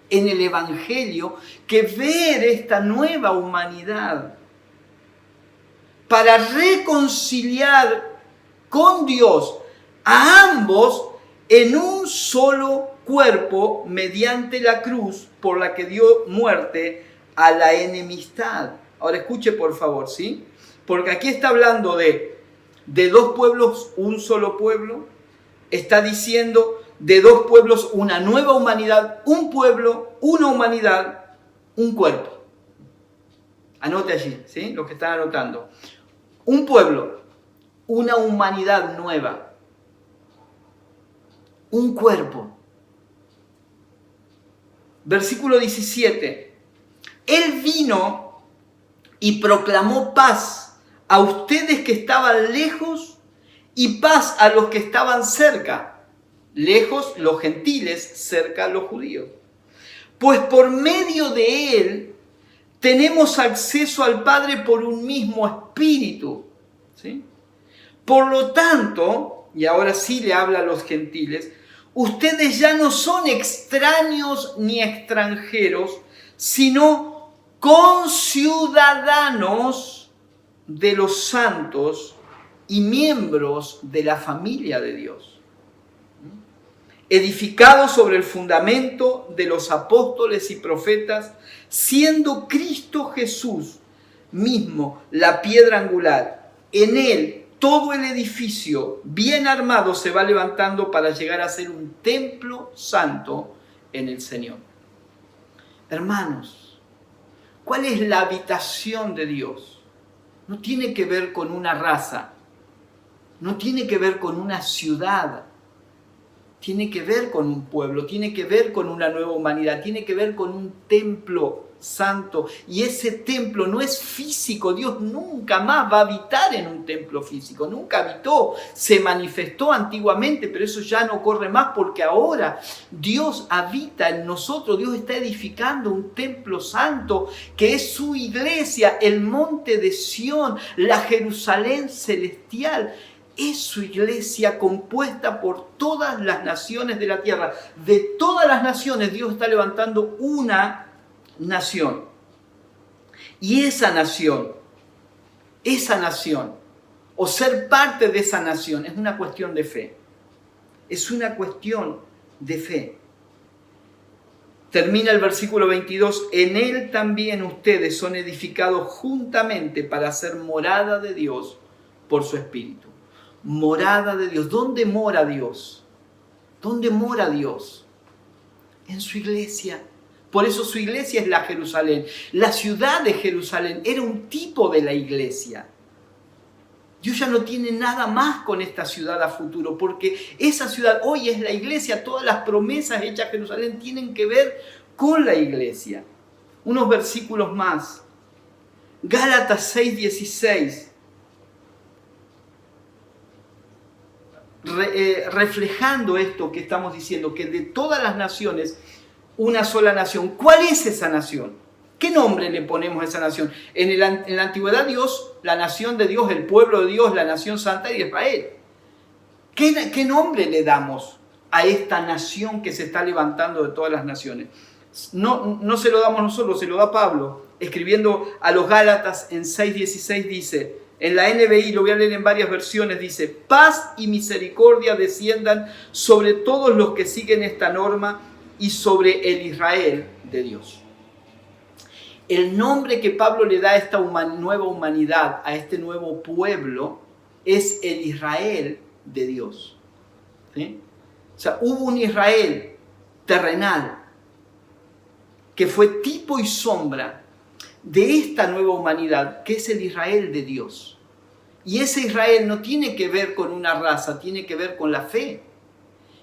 en el Evangelio que ver esta nueva humanidad para reconciliar con Dios a ambos en un solo cuerpo mediante la cruz por la que dio muerte a la enemistad. Ahora escuche por favor, ¿sí? Porque aquí está hablando de dos pueblos, un solo pueblo. Está diciendo de dos pueblos, una nueva humanidad, un pueblo, una humanidad, un cuerpo. Anote allí, ¿sí? Los que están anotando. Un pueblo, una humanidad nueva, un cuerpo. Versículo 17. Él vino y proclamó paz a ustedes que estaban lejos y paz a los que estaban cerca. Lejos los gentiles, cerca los judíos. Pues por medio de él tenemos acceso al Padre por un mismo espíritu. ¿Sí? Por lo tanto, y ahora sí le habla a los gentiles, ustedes ya no son extraños ni extranjeros, sino conciudadanos de los santos y miembros de la familia de Dios, edificados sobre el fundamento de los apóstoles y profetas, siendo Cristo Jesús mismo la piedra angular. En él todo el edificio bien armado se va levantando para llegar a ser un templo santo en el Señor. Hermanos, ¿cuál es la habitación de Dios? No tiene que ver con una raza, no tiene que ver con una ciudad, tiene que ver con un pueblo, tiene que ver con una nueva humanidad, tiene que ver con un templo santo. Y ese templo no es físico, Dios nunca más va a habitar en un templo físico, nunca habitó, se manifestó antiguamente, pero eso ya no ocurre más porque ahora Dios habita en nosotros, Dios está edificando un templo santo que es su iglesia, el monte de Sión, la Jerusalén celestial. Es su iglesia compuesta por todas las naciones de la tierra. De todas las naciones Dios está levantando una nación. Y esa nación, o ser parte de esa nación, es una cuestión de fe. Es una cuestión de fe. Termina el versículo 22. En él también ustedes son edificados juntamente para ser morada de Dios por su Espíritu. Morada de Dios. ¿Dónde mora Dios? ¿Dónde mora Dios? En su iglesia. Por eso su iglesia es la Jerusalén. La ciudad de Jerusalén era un tipo de la iglesia. Dios ya no tiene nada más con esta ciudad a futuro, porque esa ciudad hoy es la iglesia. Todas las promesas hechas a Jerusalén tienen que ver con la iglesia. Unos versículos más. Gálatas 6:16. Reflejando esto que estamos diciendo, que de todas las naciones, una sola nación. ¿Cuál es esa nación? ¿Qué nombre le ponemos a esa nación? En la antigüedad Dios, la nación de Dios, el pueblo de Dios, la nación santa de Israel. ¿Qué nombre le damos a esta nación que se está levantando de todas las naciones? No se lo damos nosotros, se lo da Pablo. Escribiendo a los Gálatas en 6:16 dice, en la NBI, lo voy a leer en varias versiones, dice, paz y misericordia desciendan sobre todos los que siguen esta norma y sobre el Israel de Dios. El nombre que Pablo le da a esta nueva humanidad, a este nuevo pueblo, es el Israel de Dios. ¿Sí? O sea, hubo un Israel terrenal que fue tipo y sombra de esta nueva humanidad, que es el Israel de Dios. Y ese Israel no tiene que ver con una raza, tiene que ver con la fe.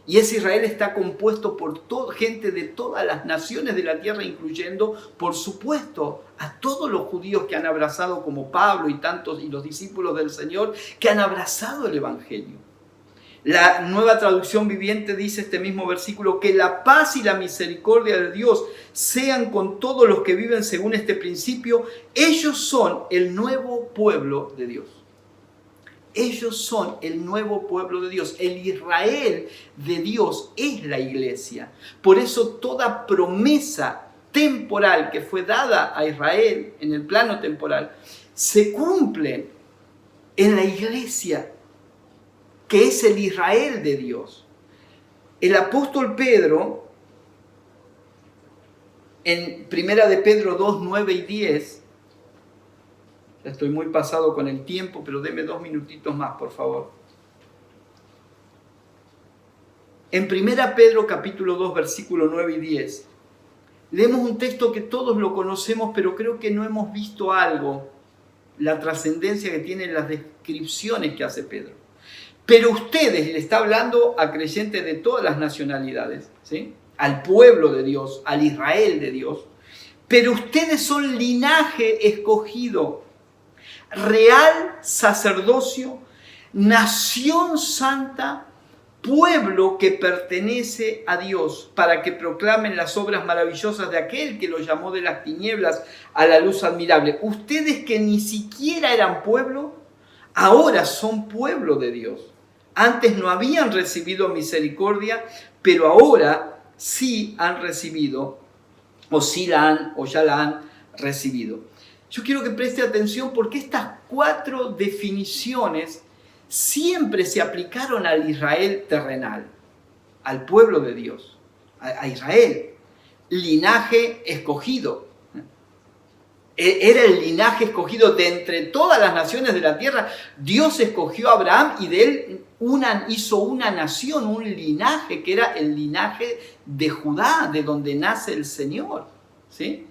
Y ese Israel está compuesto por gente de todas las naciones de la tierra, incluyendo, por supuesto, a todos los judíos que han abrazado, como Pablo y los discípulos del Señor, que han abrazado el Evangelio. La Nueva Traducción Viviente dice este mismo versículo, que la paz y la misericordia de Dios sean con todos los que viven según este principio. Ellos son el nuevo pueblo de Dios. Ellos son el nuevo pueblo de Dios. El Israel de Dios es la iglesia. Por eso toda promesa temporal que fue dada a Israel en el plano temporal se cumple en la iglesia, que es el Israel de Dios. El apóstol Pedro, en 1 de Pedro 2, 9 y 10, ya estoy muy pasado con el tiempo, pero deme 2 minutitos más, por favor. En 1 Pedro capítulo 2, versículo 9 y 10, leemos un texto que todos lo conocemos, pero creo que no hemos visto algo, la trascendencia que tienen las descripciones que hace Pedro. Pero ustedes, le está hablando a creyentes de todas las nacionalidades, ¿sí?, al pueblo de Dios, al Israel de Dios, pero ustedes son linaje escogido, real sacerdocio, nación santa, pueblo que pertenece a Dios, para que proclamen las obras maravillosas de aquel que los llamó de las tinieblas a la luz admirable. Ustedes que ni siquiera eran pueblo, ahora son pueblo de Dios. Antes no habían recibido misericordia, pero ahora sí han recibido, o ya la han recibido. Yo quiero que preste atención porque estas 4 definiciones siempre se aplicaron al Israel terrenal, al pueblo de Dios, a Israel, linaje escogido. Era el linaje escogido de entre todas las naciones de la tierra. Dios escogió a Abraham y de él hizo una nación, un linaje que era el linaje de Judá, de donde nace el Señor, ¿sí?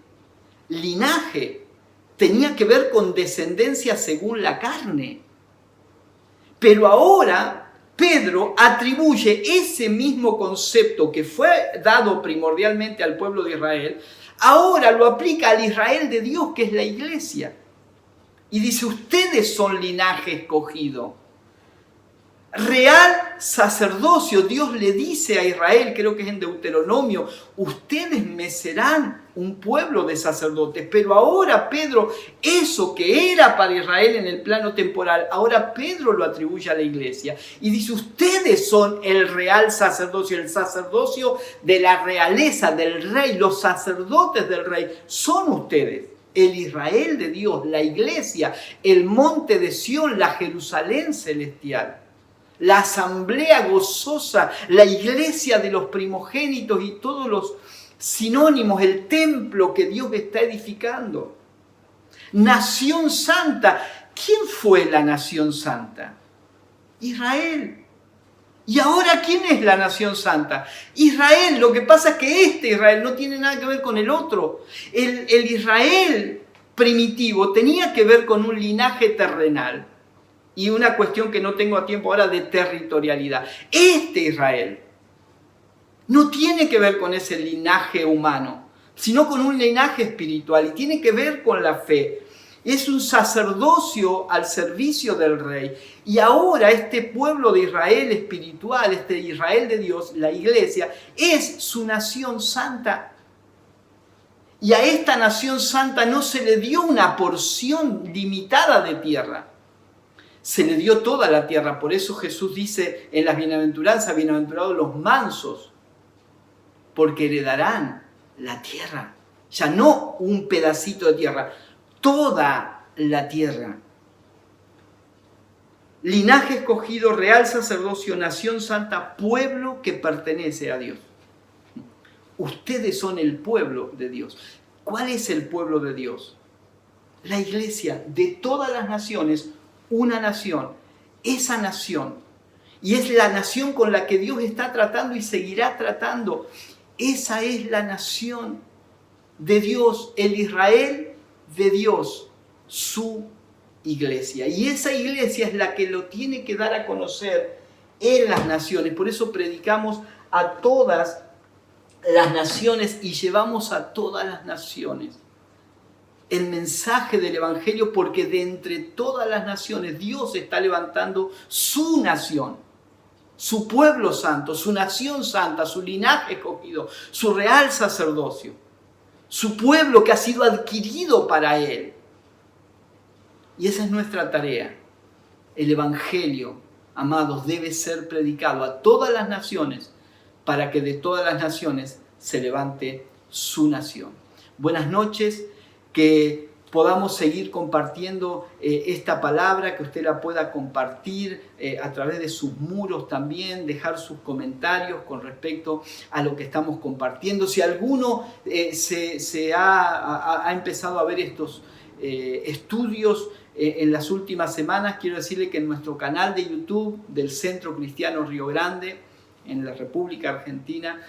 Linaje tenía que ver con descendencia según la carne. Pero ahora Pedro atribuye ese mismo concepto que fue dado primordialmente al pueblo de Israel, ahora lo aplica al Israel de Dios, que es la iglesia. Y dice, ustedes son linaje escogido, real sacerdocio. Dios le dice a Israel, creo que es en Deuteronomio, ustedes me serán un pueblo de sacerdotes. Pero ahora Pedro, eso que era para Israel en el plano temporal, ahora Pedro lo atribuye a la iglesia. Y dice, ustedes son el real sacerdocio, el sacerdocio de la realeza, del rey, los sacerdotes del rey, son ustedes. El Israel de Dios, la iglesia, el monte de Sión, la Jerusalén celestial. La asamblea gozosa, la iglesia de los primogénitos y todos los sinónimos, el templo que Dios está edificando. Nación santa. ¿Quién fue la nación santa? Israel. ¿Y ahora quién es la nación santa? Israel. Lo que pasa es que este Israel no tiene nada que ver con el otro. El Israel primitivo tenía que ver con un linaje terrenal. Y una cuestión que no tengo a tiempo ahora de territorialidad. Este Israel no tiene que ver con ese linaje humano, sino con un linaje espiritual y tiene que ver con la fe. Es un sacerdocio al servicio del rey. Y ahora este pueblo de Israel espiritual, este Israel de Dios, la iglesia, es su nación santa. Y a esta nación santa no se le dio una porción limitada de tierra. Se le dio toda la tierra. Por eso Jesús dice en las bienaventuranzas, bienaventurados los mansos, porque heredarán la tierra. Ya no un pedacito de tierra, toda la tierra. Linaje escogido, real sacerdocio, nación santa, pueblo que pertenece a Dios. Ustedes son el pueblo de Dios. ¿Cuál es el pueblo de Dios? La iglesia de todas las naciones, una nación, esa nación, y es la nación con la que Dios está tratando y seguirá tratando. Esa es la nación de Dios, el Israel de Dios, su iglesia. Y esa iglesia es la que lo tiene que dar a conocer en las naciones. Por eso predicamos a todas las naciones y llevamos a todas las naciones el mensaje del Evangelio, porque de entre todas las naciones Dios está levantando su nación, su pueblo santo, su nación santa, su linaje escogido, su real sacerdocio, su pueblo que ha sido adquirido para Él. Y esa es nuestra tarea, El Evangelio, amados, debe ser predicado a todas las naciones para que de todas las naciones se levante su nación. Buenas noches, que podamos seguir compartiendo esta palabra, que usted la pueda compartir a través de sus muros también, dejar sus comentarios con respecto a lo que estamos compartiendo. Si alguno ha empezado a ver estos estudios en las últimas semanas, quiero decirle que en nuestro canal de YouTube del Centro Cristiano Río Grande, en la República Argentina,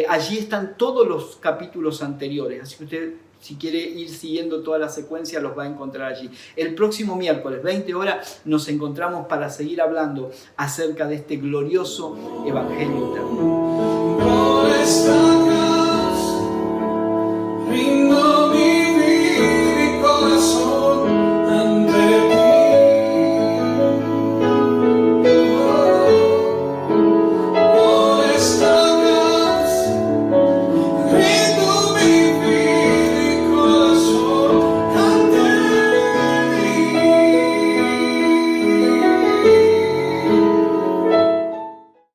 allí están todos los capítulos anteriores, así que usted, si quiere ir siguiendo toda la secuencia, los va a encontrar allí. El próximo miércoles, 20 horas, nos encontramos para seguir hablando acerca de este glorioso Evangelio eterno.